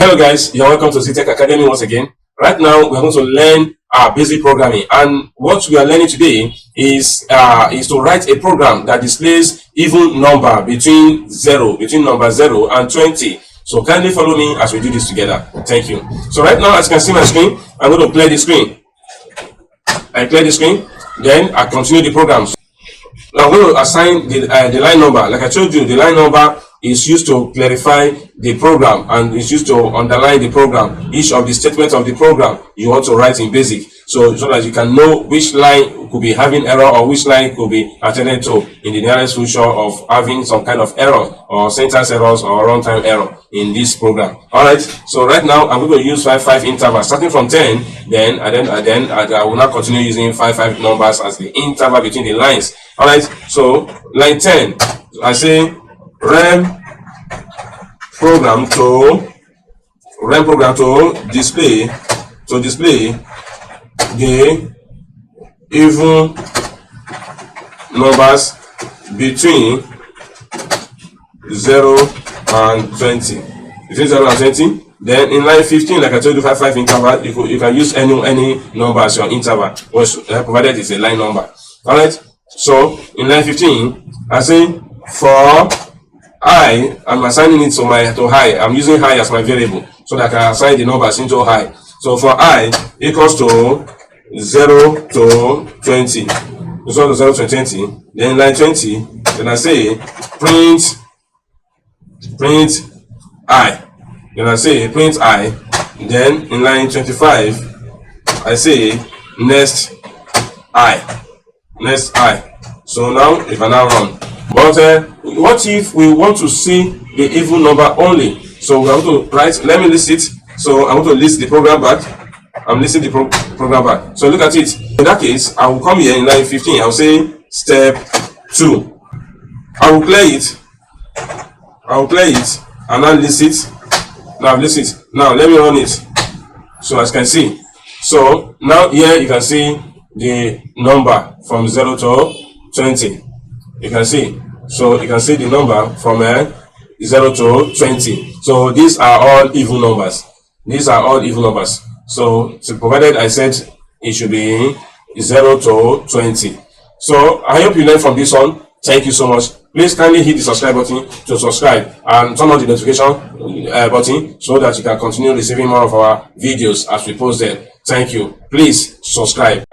Hello guys, you're welcome to ZEALTECH Academy once again. Right now we're going to learn basic programming, and what we are learning today is to write a program that displays even number between number 0 and 20. So kindly follow me as we do this together. Thank you. So right now, as you can see my screen, I'm going to clear the screen. I clear the screen, then I continue the program. Now I'm going to assign the line number. Like I told you, the line number is used to clarify the program and is used to underline the program. Each of the statements of the program you want to write in BASIC, so that you can know which line could be having error or which line could be attended to in the nearest future of having some kind of error or syntax errors or runtime error in this program. Alright, so right now I'm going to use 5 intervals starting from 10, then I will not continue using 5 numbers as the interval between the lines. Alright, so line 10, I say run program to display the even numbers between 0 and 20. Between 0 and 20. Then in line 15, like I told you, 5 interval, you can use any number as your interval, provided it's a line number. Alright, so in line 15, I say for I, I'm assigning it to high. I'm using high as my variable so that I can assign the numbers into high. So for I equals to 0 to 20. So 0 to 20. Then line 20, then I say print I. Then I say print I. Then in line 25, I say next I. So now if I now run. But what if we want to see the even number only? So we are going to write, let me list it. So I'm going to list the program back. I'm listing the program back. So look at it. In that case, I will come here in line 15. I'll say step 2. I will clear it and now list it. Now list it. Now let me run it. So as you can see. So now here you can see the number from 0 to 20. You can see. So you can see the number from 0 to 20. So these are all even numbers. So provided I said it should be 0 to 20. So I hope you learned from this one. Thank you so much. Please kindly hit the subscribe button to subscribe and turn on the notification button so that you can continue receiving more of our videos as we post them. Thank you. Please subscribe.